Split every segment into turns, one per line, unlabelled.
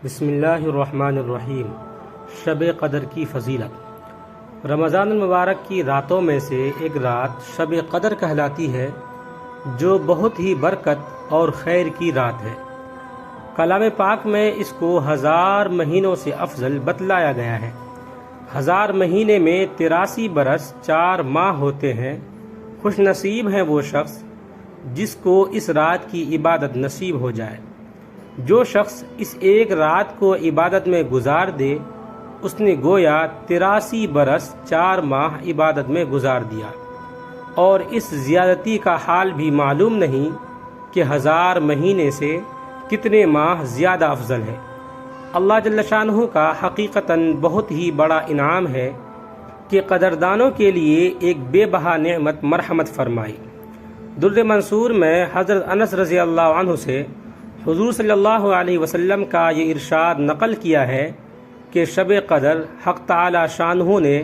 بسم اللہ الرحمن الرحیم۔ شب قدر کی فضیلت۔ رمضان المبارک کی راتوں میں سے ایک رات شب قدر کہلاتی ہے، جو بہت ہی برکت اور خیر کی رات ہے۔ کلام پاک میں اس کو 1000 مہینوں سے افضل بتلایا گیا ہے۔ 1000 مہینے میں 83 برس 4 ماہ ہوتے ہیں۔ خوش نصیب ہے وہ شخص جس کو اس رات کی عبادت نصیب ہو جائے۔ جو شخص اس ایک رات کو عبادت میں گزار دے، اس نے گویا 83 برس 4 ماہ عبادت میں گزار دیا، اور اس زیادتی کا حال بھی معلوم نہیں کہ 1000 مہینے سے کتنے ماہ زیادہ افضل ہے۔ اللہ جل شانہ کا حقیقتاً بہت ہی بڑا انعام ہے کہ قدردانوں کے لیے ایک بے بہا نعمت مرحمت فرمائی۔ در منصور میں حضرت انس رضی اللہ عنہ سے حضور صلی اللہ علیہ وسلم کا یہ ارشاد نقل کیا ہے کہ شب قدر حق تعالی شانہ نے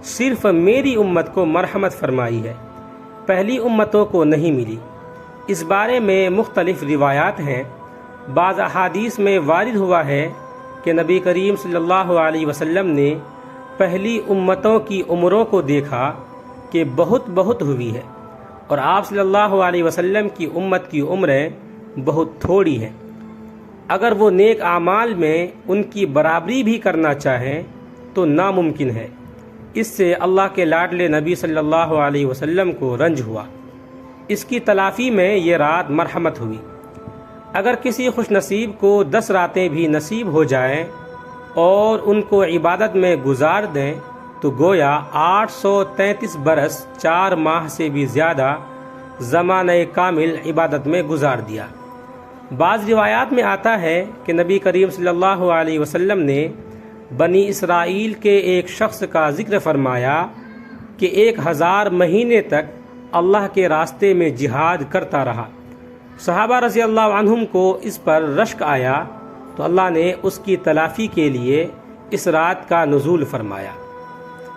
صرف میری امت کو مرحمت فرمائی ہے، پہلی امتوں کو نہیں ملی۔ اس بارے میں مختلف روایات ہیں۔ بعض احادیث میں وارد ہوا ہے کہ نبی کریم صلی اللہ علیہ وسلم نے پہلی امتوں کی عمروں کو دیکھا کہ بہت ہوئی ہے، اور آپ صلی اللہ علیہ وسلم کی امت کی عمریں بہت تھوڑی ہیں۔ اگر وہ نیک اعمال میں ان کی برابری بھی کرنا چاہیں تو ناممکن ہے۔ اس سے اللہ کے لاڈلے نبی صلی اللہ علیہ وسلم کو رنج ہوا۔ اس کی تلافی میں یہ رات مرحمت ہوئی۔ اگر کسی خوش نصیب کو 10 راتیں بھی نصیب ہو جائیں اور ان کو عبادت میں گزار دیں تو گویا 833 برس 4 ماہ سے بھی زیادہ زمانہ کامل عبادت میں گزار دیا۔ بعض روایات میں آتا ہے کہ نبی کریم صلی اللہ علیہ وسلم نے بنی اسرائیل کے ایک شخص کا ذکر فرمایا کہ 1000 مہینے تک اللہ کے راستے میں جہاد کرتا رہا۔ صحابہ رضی اللہ عنہم کو اس پر رشک آیا تو اللہ نے اس کی تلافی کے لیے اس رات کا نزول فرمایا۔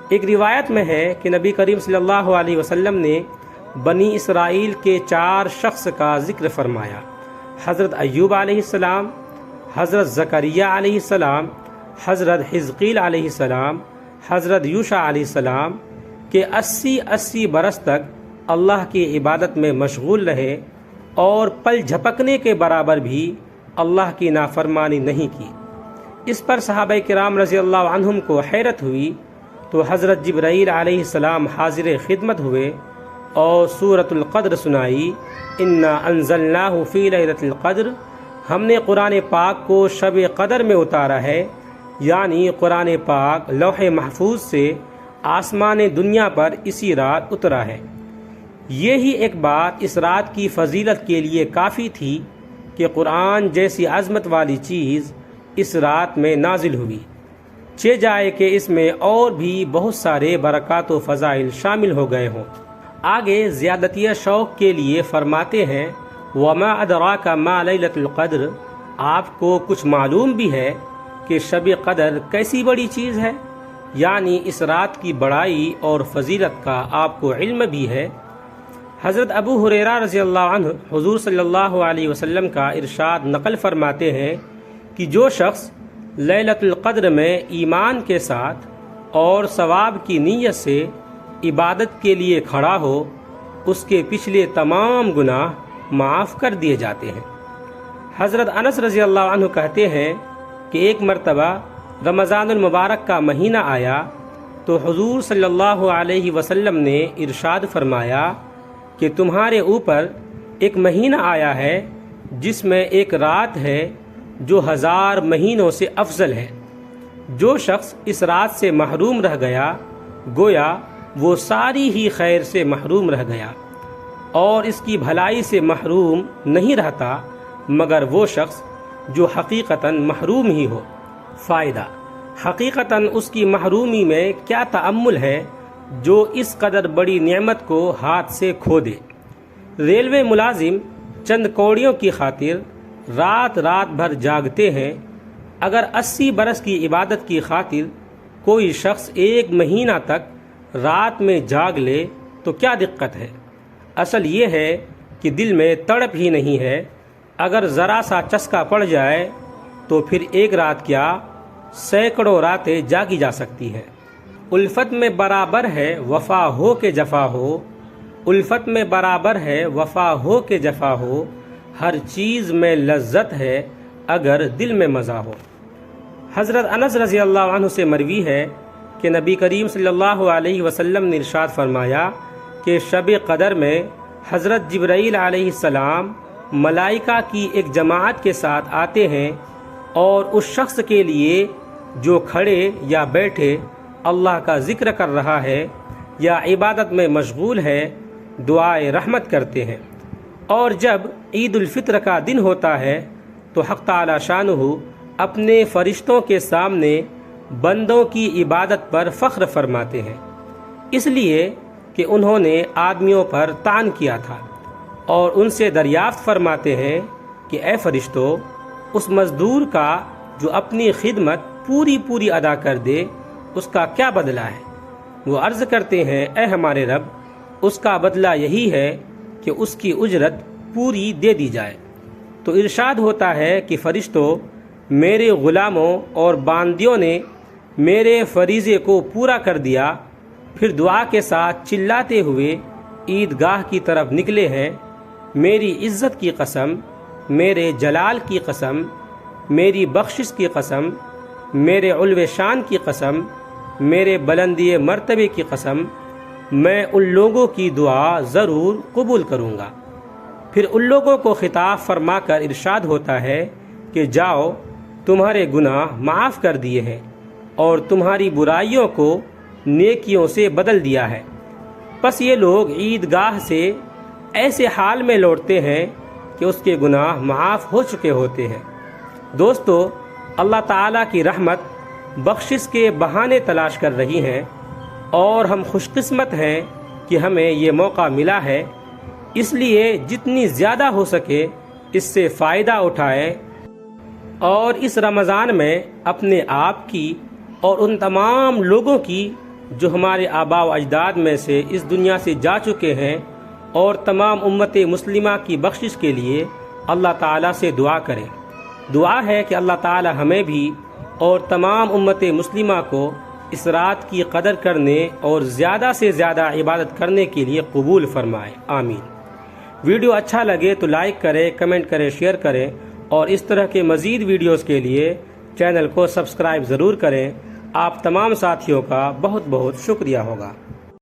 ایک روایت میں ہے کہ نبی کریم صلی اللہ علیہ وسلم نے بنی اسرائیل کے 4 شخص کا ذکر فرمایا: حضرت ایوب علیہ السلام، حضرت زکریہ علیہ السلام، حضرت حزقیل علیہ السلام، حضرت یوشع علیہ السلام کہ 80 برس تک اللہ کی عبادت میں مشغول رہے اور پل جھپکنے کے برابر بھی اللہ کی نافرمانی نہیں کی۔ اس پر صحابہ کرام رضی اللہ عنہم کو حیرت ہوئی تو حضرت جبرائیل علیہ السلام حاضر خدمت ہوئے اور سورۃ القدر سنائی: انا انزلناہ فی لیلۃ القدر۔ ہم نے قرآن پاک کو شب قدر میں اتارا ہے، یعنی قرآن پاک لوح محفوظ سے آسمان دنیا پر اسی رات اترا ہے۔ یہی ایک بات اس رات کی فضیلت کے لیے کافی تھی کہ قرآن جیسی عظمت والی چیز اس رات میں نازل ہوئی، چہ جائے کہ اس میں اور بھی بہت سارے برکات و فضائل شامل ہو گئے ہوں۔ آگے زیادتیہ شوق کے لیے فرماتے ہیں: وما ادراک ما لیلۃ القدر۔ آپ کو کچھ معلوم بھی ہے کہ شب قدر کیسی بڑی چیز ہے، یعنی اس رات کی بڑائی اور فضیلت کا آپ کو علم بھی ہے۔ حضرت ابو ہریرہ رضی اللہ عنہ حضور صلی اللہ علیہ وسلم کا ارشاد نقل فرماتے ہیں کہ جو شخص لیلۃ القدر میں ایمان کے ساتھ اور ثواب کی نیت سے عبادت کے لیے کھڑا ہو، اس کے پچھلے تمام گناہ معاف کر دیے جاتے ہیں۔ حضرت انس رضی اللہ عنہ کہتے ہیں کہ ایک مرتبہ رمضان المبارک کا مہینہ آیا تو حضور صلی اللہ علیہ وسلم نے ارشاد فرمایا کہ تمہارے اوپر ایک مہینہ آیا ہے جس میں ایک رات ہے جو 1000 مہینوں سے افضل ہے۔ جو شخص اس رات سے محروم رہ گیا گویا وہ ساری ہی خیر سے محروم رہ گیا، اور اس کی بھلائی سے محروم نہیں رہتا مگر وہ شخص جو حقیقتاً محروم ہی ہو۔ فائدہ: حقیقتاً اس کی محرومی میں کیا تأمل ہے جو اس قدر بڑی نعمت کو ہاتھ سے کھو دے۔ ریلوے ملازم چند کوڑیوں کی خاطر رات بھر جاگتے ہیں۔ اگر 80 برس کی عبادت کی خاطر کوئی شخص 1 مہینہ تک رات میں جاگ لے تو کیا دقت ہے؟ اصل یہ ہے کہ دل میں تڑپ ہی نہیں ہے۔ اگر ذرا سا چسکا پڑ جائے تو پھر ایک رات کیا سینکڑوں راتیں جاگی جا سکتی ہیں۔ الفت میں برابر ہے وفا ہو کہ جفا ہو، الفت میں برابر ہے وفا ہو کہ جفا ہو، ہر چیز میں لذت ہے اگر دل میں مزہ ہو۔ حضرت انس رضی اللہ عنہ سے مروی ہے کہ نبی کریم صلی اللہ علیہ وسلم نے ارشاد فرمایا کہ شب قدر میں حضرت جبرائیل علیہ السلام ملائکہ کی ایک جماعت کے ساتھ آتے ہیں اور اس شخص کے لیے جو کھڑے یا بیٹھے اللہ کا ذکر کر رہا ہے یا عبادت میں مشغول ہے دعائے رحمت کرتے ہیں۔ اور جب عید الفطر کا دن ہوتا ہے تو حق تعالی شانہ اپنے فرشتوں کے سامنے بندوں کی عبادت پر فخر فرماتے ہیں، اس لیے کہ انہوں نے آدمیوں پر طعن کیا تھا، اور ان سے دریافت فرماتے ہیں کہ اے فرشتوں، اس مزدور کا جو اپنی خدمت پوری ادا کر دے اس کا کیا بدلہ ہے؟ وہ عرض کرتے ہیں اے ہمارے رب، اس کا بدلہ یہی ہے کہ اس کی اجرت پوری دے دی جائے۔ تو ارشاد ہوتا ہے کہ فرشتوں، میرے غلاموں اور باندیوں نے میرے فریضے کو پورا کر دیا، پھر دعا کے ساتھ چلاتے ہوئے عیدگاہ کی طرف نکلے ہیں۔ میری عزت کی قسم، میرے جلال کی قسم، میری بخشش کی قسم، میرے علو شان کی قسم، میرے بلندی مرتبے کی قسم، میں ان لوگوں کی دعا ضرور قبول کروں گا۔ پھر ان لوگوں کو خطاب فرما کر ارشاد ہوتا ہے کہ جاؤ، تمہارے گناہ معاف کر دیے ہیں اور تمہاری برائیوں کو نیکیوں سے بدل دیا ہے۔ پس یہ لوگ عیدگاہ سے ایسے حال میں لوٹتے ہیں کہ اس کے گناہ معاف ہو چکے ہوتے ہیں۔ دوستو، اللہ تعالیٰ کی رحمت بخشش کے بہانے تلاش کر رہی ہیں، اور ہم خوش قسمت ہیں کہ ہمیں یہ موقع ملا ہے۔ اس لیے جتنی زیادہ ہو سکے اس سے فائدہ اٹھائیں، اور اس رمضان میں اپنے آپ کی اور ان تمام لوگوں کی جو ہمارے آباء و اجداد میں سے اس دنیا سے جا چکے ہیں، اور تمام امت مسلمہ کی بخشش کے لیے اللہ تعالیٰ سے دعا کریں۔ دعا ہے کہ اللہ تعالیٰ ہمیں بھی اور تمام امت مسلمہ کو اس رات کی قدر کرنے اور زیادہ سے زیادہ عبادت کرنے کے لیے قبول فرمائے، آمین۔ ویڈیو اچھا لگے تو لائک کریں، کمنٹ کریں، شیئر کریں، اور اس طرح کے مزید ویڈیوز کے لیے چینل کو سبسکرائب ضرور کریں۔ آپ تمام ساتھیوں کا بہت بہت شکریہ ہوگا۔